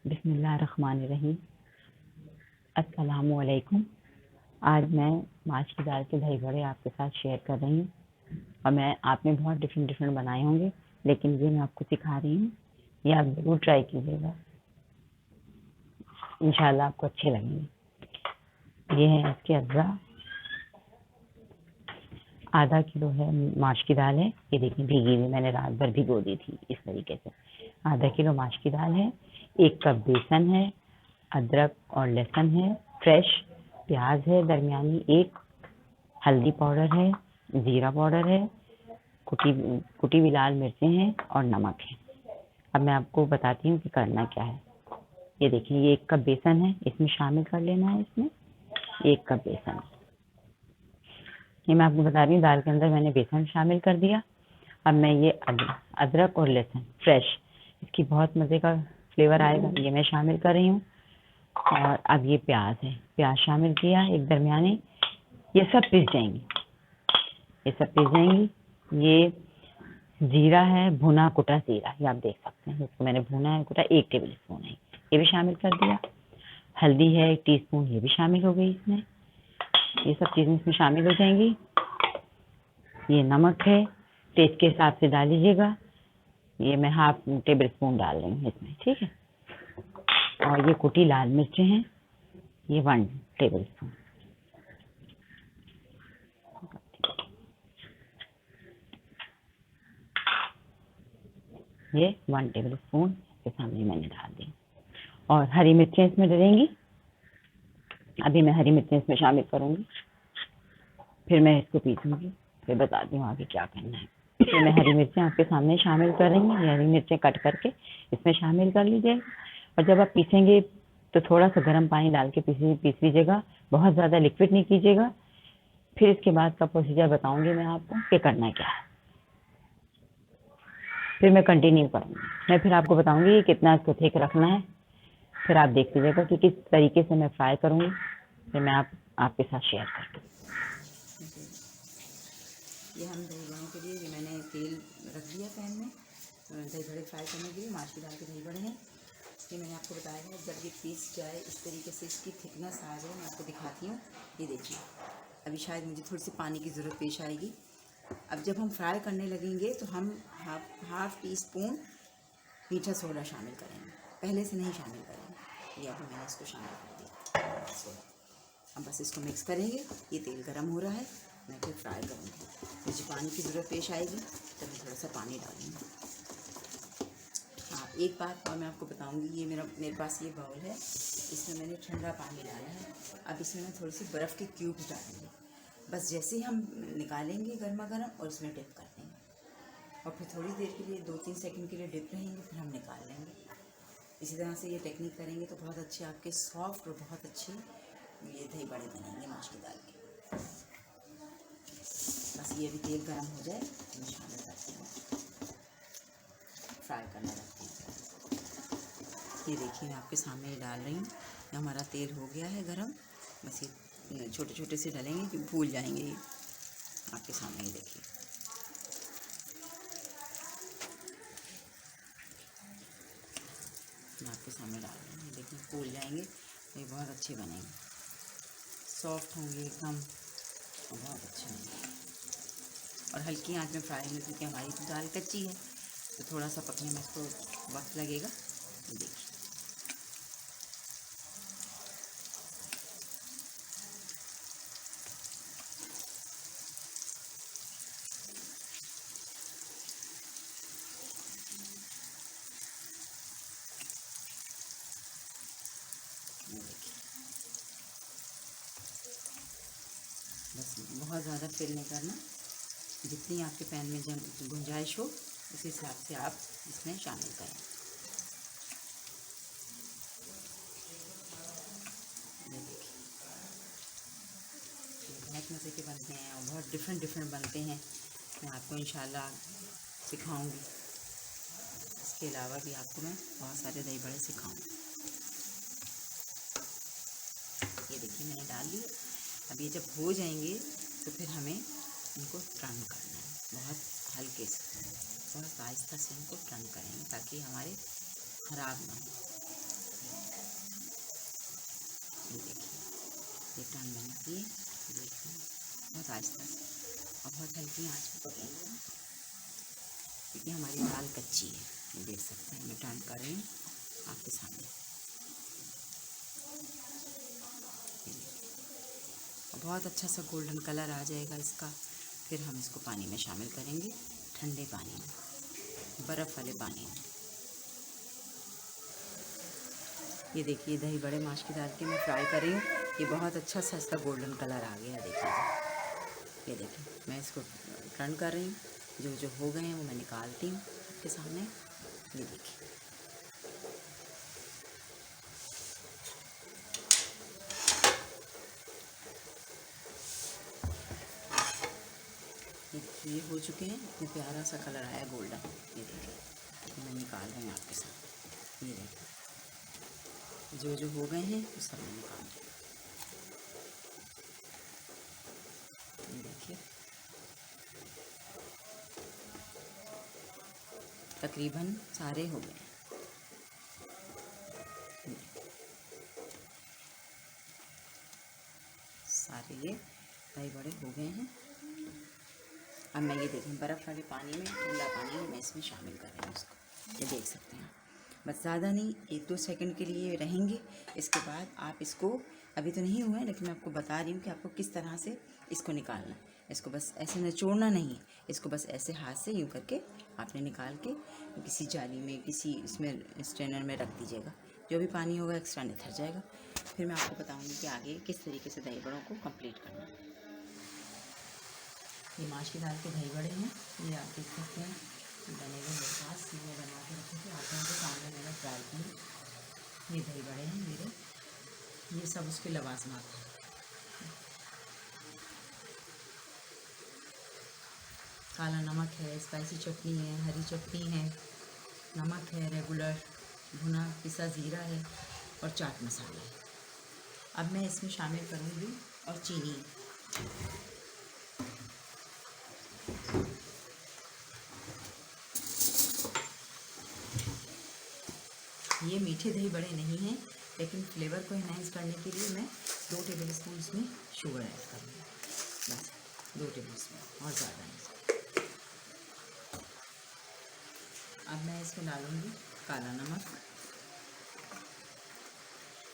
बिस्मिल्लाहिर्रहमानिर्रहीम। अस्सलामुअलैकुम। आज मैं माश की दाल के दही बड़े आपके साथ शेयर कर रही हूँ। और आपने बहुत डिफरेंट बनाए होंगे, लेकिन ये मैं आपको सिखा रही हूँ, ये आप ज़रूर ट्राई कीजिएगा, इंशाल्लाह आपको अच्छे लगेंगे। ये है इसके अज्जा, आधा किलो है माश की दाल है। ये देखिए भीगी हुई, मैंने रात भर भिगो दी थी। इस तरीके से आधा किलो माश की दाल है, 1 कप बेसन है, अदरक और लहसुन है, फ्रेश प्याज है दरमियानी, 1 हल्दी पाउडर है, ज़ीरा पाउडर है, कुटी हुई लाल मिर्चें हैं और नमक है। अब मैं आपको बताती हूँ कि करना क्या है। ये देखिए, ये 1 कप बेसन है, इसमें शामिल कर लेना है। इसमें 1 कप बेसन, ये मैं आपको बता रही हूँ, दाल के अंदर मैंने बेसन शामिल कर दिया। अब मैं ये अदरक और लहसुन फ्रेश, इसकी बहुत मज़े का फ्लेवर आएगा, ये मैं शामिल कर रही हूँ। और अब ये प्याज है, प्याज शामिल किया एक दरमियानी। ये सब पिस जाएंगी, ये सब पिस जाएंगी। ये जीरा है, भुना कुटा जीरा, ये आप देख सकते हैं, इसको मैंने भुना है कुटा, 1 टेबल स्पून है, ये भी शामिल कर दिया। हल्दी है 1 टीस्पून, ये भी शामिल हो गई इसमें। ये सब चीज़ें इसमें शामिल हो जाएंगी। ये नमक है, टेस्ट के हिसाब से डाल लीजिएगा। ये मैं 1/2 टेबल स्पून डाल रही हूँ इसमें, ठीक है। और ये कुटी लाल मिर्चें हैं, ये 1 टेबल स्पून। ये 1 टेबल स्पून के सामने मैंने डाल दी। और हरी मिर्चें इसमें डलेंगी, अभी मैं हरी मिर्चें इसमें शामिल करूँगी, फिर मैं इसको पीसूँगी, फिर बताती हूँ आगे क्या करना है। फिर मैं हरी मिर्चें आपके सामने शामिल कर रही हूँ, ये हरी मिर्चें कट करके इसमें शामिल कर लीजिए। और जब आप पीसेंगे तो थोड़ा सा गर्म पानी डाल के पीस लीजिएगा, बहुत ज़्यादा लिक्विड नहीं कीजिएगा। फिर इसके बाद का प्रोसीजर बताऊँगी मैं आपको कि करना क्या है। फिर मैं कंटिन्यू करूँगी, मैं फिर आपको बताऊँगी कितना इसको थिक रखना है। फिर आप देख लीजिएगा कि किस तरीके से मैं फ्राई करूँगी, फिर मैं आपके साथ शेयर करूँगी। ये हम दही बड़ों के लिए, ये मैंने तेल रख दिया पैन में दही बड़े फ्राई करने के लिए। माश की दाल के दही बड़े हैं, ये मैंने आपको बताया है। जब ये पीस जाए इस तरीके से, इसकी थिकनेस आ जाए, मैं आपको दिखाती हूँ। ये देखिए, अभी शायद मुझे थोड़ी सी पानी की ज़रूरत पेश आएगी। अब जब हम फ्राई करने लगेंगे तो हम हाफ टी स्पून मीठा सोडा शामिल करेंगे, पहले से नहीं शामिल करेंगे। ये अभी मैंने इसको शामिल कर दिया। अब बस इसको मिक्स करेंगे। ये तेल गर्म हो रहा है, मैं फिर फ्राई करूँगी। मुझे पानी की ज़रूरत पेश आएगी तो मैं थोड़ा सा पानी डालूँगी। हाँ, एक बात और मैं आपको बताऊँगी, ये मेरे पास ये बाउल है, इसमें मैंने ठंडा पानी डाला है। अब इसमें मैं थोड़ी सी बर्फ़ के क्यूब्स डालूँगी। बस जैसे ही हम निकालेंगे गर्मा गर्म, और इसमें डिप कर देंगे, और फिर थोड़ी देर के लिए 2-3 सेकंड के लिए डिप रहेंगे, फिर हम निकाल लेंगे। इसी तरह से ये टेक्निक करेंगे तो बहुत अच्छे आपके सॉफ्ट और बहुत अच्छे ये दही बड़े बनेंगे माश की दाल के। बस ये अभी तेल गर्म हो जाए, मैं शामिल करती हूँ, फ्राई करना रखती हूँ। ये देखिए, मैं आपके सामने ये डाल रही हूँ। हमारा तेल हो गया है गर्म, बस ये छोटे छोटे से डालेंगे कि भूल जाएंगे। ये आपके सामने ही देखिए, मैं आपके सामने डाल रही हूँ। देखिए फूल जाएंगे, ये बहुत अच्छे बनेंगे, सॉफ्ट होंगे एकदम, बहुत अच्छे होंगे। और हल्की आंच में फ्राई होंगे, क्योंकि हमारी तो दाल कच्ची है, तो थोड़ा सा पकने में इसको वक्त लगेगा। देखिए, बस बहुत ज़्यादा फिल नहीं करना, जितनी आपके पैन में गुंजाइश हो उस हिसाब से आप इसमें शामिल करें। ये देखिए, बहुत मज़े के बनते हैं और बहुत डिफरेंट बनते हैं। मैं आपको इंशाल्लाह सिखाऊंगी, इसके अलावा भी आपको मैं बहुत सारे दही बड़े सिखाऊंगी। ये देखिए, मैंने डाल दिए। अब ये जब हो जाएंगे तो फिर हमें इनको टर्न करना है, बहुत हल्के से, बहुत आहिस्ता से इनको टर्न करेंगे, ताकि हमारे ख़राब ना हो। ये टर्न मैंने किए, देखिए बहुत आहिस्ता और बहुत हल्की आंच पे पकाएंगे क्योंकि हमारी दाल कच्ची है। ये देख सकते हैं मैं टर्न कर रही हूँ आपके सामने। बहुत अच्छा सा गोल्डन कलर आ जाएगा इसका। फिर हम इसको पानी में शामिल करेंगे, ठंडे पानी में, बर्फ़ वाले पानी में। ये देखिए दही बड़े माश की दाल के मैं फ्राई कर रही हूँ। ये बहुत अच्छा सा इसका गोल्डन कलर आ गया है, देखिए। ये देखिए मैं इसको टर्न कर रही हूँ, जो जो हो गए हैं वो मैं निकालती हूँ आपके सामने। ये देखिए ये हो चुके हैं, इतने प्यारा सा कलर आया गोल्डन। ये देखिए मैं निकाल रही हूँ आपके साथ। ये देखिए जो जो हो गए हैं वो सब मैं निकाल रही हूँ। ये देखिए तकरीबन सारे हो गए हैं। सारे ये दही बड़े हो गए हैं। अब मैं ये देखें बर्फ़ वाले पानी में, ठंडा पानी में मैं इसमें शामिल कर रही हूँ इसको। ये देख सकते हैं बस, ज़्यादा नहीं, 1-2 सेकंड के लिए रहेंगे। इसके बाद आप इसको, अभी तो नहीं हुआ है लेकिन मैं आपको बता रही हूँ कि आपको किस तरह से इसको निकालना है। इसको बस ऐसे निचोड़ना नहीं, इसको बस ऐसे हाथ से यूँ करके आपने निकाल के किसी जाली में, किसी इसमें स्ट्रेनर में रख दीजिएगा। जो भी पानी होगा एक्स्ट्रा निथर जाएगा। फिर मैं आपको बताऊँगी कि आगे किस तरीके से दही बड़ों को कंप्लीट करना है। ये माश की दाल के दही बड़े हैं, ये आप देख सकते हैं बने हुए मेरे पास। मैं बना के रखे थे, आप लोगों के सामने मैंने ट्राई की। ये दही बड़े हैं मेरे, ये सब उसके लवाजमात हैं। काला नमक है, स्पाइसी चटनी है, हरी चटनी है, नमक है रेगुलर, भुना पिसा ज़ीरा है और चाट मसाला है। अब मैं इसमें शामिल करूँगी और चीनी। ये मीठे दही बड़े नहीं हैं, लेकिन फ्लेवर को इन्हांस करने के लिए मैं 2 टेबल स्पून इसमें शुगर ऐड करूँगी, बस 2 टेबल स्पून, और ज़्यादा नहीं। अब मैं इसमें डालूँगी काला नमक,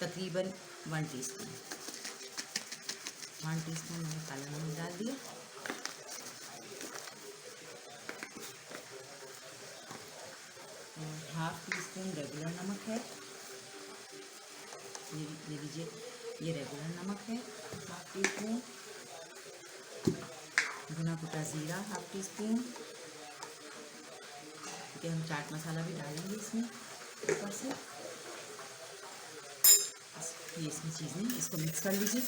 तकरीबन 1 टीस्पून। 1 टीस्पून मैंने काला नमक डाल दिया। और 1/2 टीस्पून रेगुलर नमक है, ये लीजिए, ये रेगुलर नमक है। 1/2 टीस्पून भुना कुटा ज़ीरा, 1/2 टीस्पून, क्योंकि हम चाट मसाला भी डालेंगे इसमें ऊपर से। ये इसमें चीज़ें, इसको मिक्स कर लीजिए,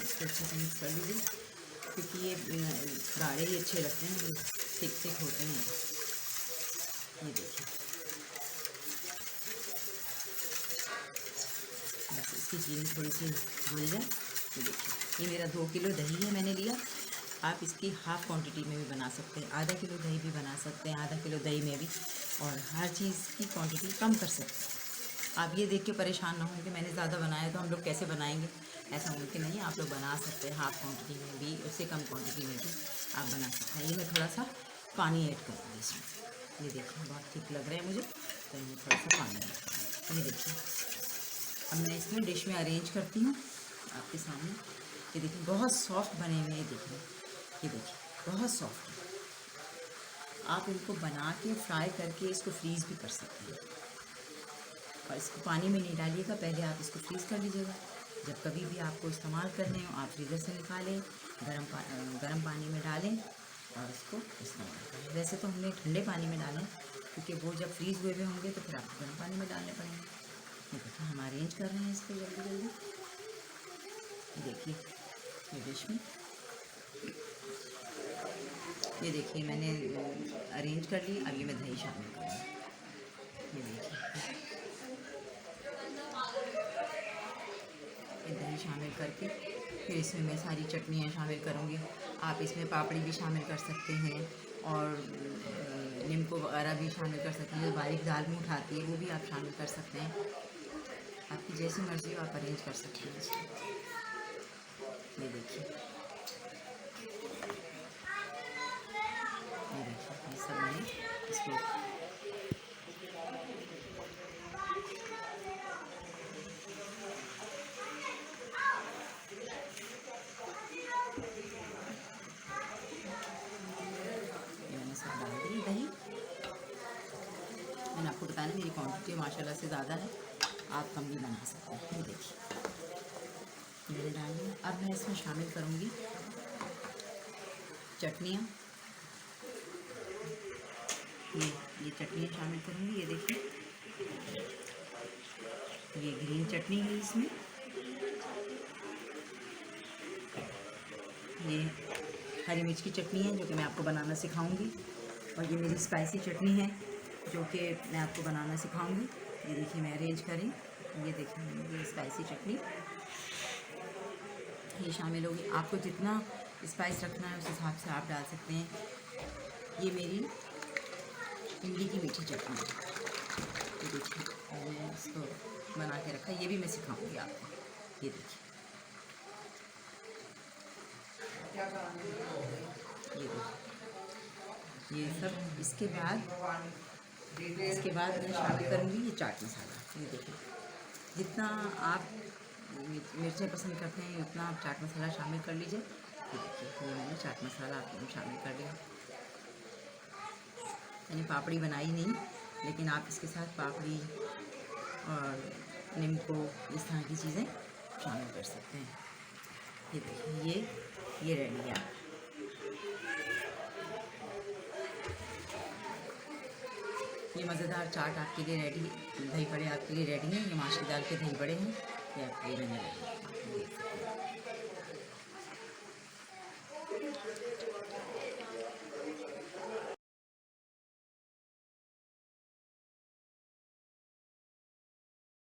इसको अच्छे से मिक्स कर लीजिए, क्योंकि ये गाढ़े ही अच्छे लगते हैं, थिक थिक होते हैं। ये देखिए बस इसकी चीनी थोड़ी सी घुल जाए। ये देखिए ये मेरा 2 किलो दही है मैंने लिया। आप इसकी हाफ़ क्वांटिटी में भी बना सकते हैं, आधा किलो दही भी बना सकते हैं, आधा किलो दही में भी, और हर चीज़ की क्वांटिटी कम कर सकते हैं। आप ये देख के परेशान ना हों कि मैंने ज़्यादा बनाया तो हम लोग कैसे बनाएंगे, ऐसा मुमकिन नहीं है। आप लोग बना सकते हैं हाफ़ क्वांटिटी में भी, उससे कम क्वांटिटी में भी आप बना सकते हैं। ये मैं थोड़ा सा पानी ऐड करूँगी इसमें। ये देखिए बहुत ठीक लग रहा है मुझे, तो ये थोड़ा सा पानी ऐड करूँगी। ये देखिए अब मैं इसमें डिश में अरेंज करती हूँ आपके सामने। ये देखिए बहुत सॉफ्ट बने हुए हैं, ये देखिए बहुत सॉफ्ट है। आप इनको बना के फ्राई करके इसको फ्रीज़ भी कर सकते हैं, और इसको पानी में नहीं डालिएगा, पहले आप इसको फ्रीज़ कर लीजिएगा। जब कभी भी आपको इस्तेमाल करने हो आप फ्रीज़र से निकालें, गर्म पानी में डालें और इसको इस्तेमाल करें। वैसे तो हमने ठंडे पानी में डालें, क्योंकि वो जब फ्रीज़ हुए होंगे तो फिर आपको गर्म पानी में डालने पड़ेंगे। ये देखिए हम अरेंज कर रहे हैं इसको जल्दी जल्दी। देखिए ये डिश में, ये देखिए मैंने अरेंज कर ली। अब ये मैं दही शामिल करूँगी। ये देखिए ये दही शामिल करके फिर इसमें मैं सारी चटनियाँ शामिल करूँगी। आप इसमें पापड़ी भी शामिल कर सकते हैं, और नींबू वगैरह भी शामिल कर सकते हैं। जो बारीक दाल में उठाती है वो भी आप शामिल कर सकते हैं। आपकी जैसी मर्जी हो आप अरेंज कर सकते हैं इसको। ये देखिए, ये सब मैंने इसको ये मैंने सब डाल दी दही। मैंने आपको बताया ना मेरी क्वांटिटी माशाल्लाह से ज़्यादा है, आप कम भी बना सकते हैं। ये देखिए मैंने डाल दिया। अब मैं इसमें शामिल करूँगी चटनियाँ। ये चटनियाँ शामिल करूँगी। ये देखिए, ये ग्रीन चटनी है इसमें, ये हरी मिर्च की चटनी है जो कि मैं आपको बनाना सिखाऊंगी, और ये मेरी स्पाइसी चटनी है जो कि मैं आपको बनाना सिखाऊंगी। ये देखिए मैं अरेंज करें, ये देखिए ये स्पाइसी चटनी ये शामिल होगी। आपको जितना स्पाइस रखना है उस हिसाब से आप डाल सकते हैं। ये मेरी इमली की मीठी चटनी है। ये देखिए मैंने इसको बना के रखा है, ये भी मैं सिखाऊंगी आपको। ये देखिए, ये देखिए ये सब। इसके बाद मैं शामिल करूँगी ये चाट मसाला। ये देखिए जितना आप मिर्चें पसंद करते हैं उतना आप चाट मसाला शामिल कर लीजिए। ये देखिए ये मैंने चाट मसाला आपको शामिल कर लिया। मैंने पापड़ी बनाई नहीं, लेकिन आप इसके साथ पापड़ी और नींबू इस तरह की चीज़ें शामिल कर सकते हैं। ये देखिए ये रेडी है। ये मज़ेदार चाट आपके लिए रेडी, दही बड़े आपके लिए रेडी हैं। ये माश की दाल के दही बड़े हैं, ये आपके लिए मैंने रेडी।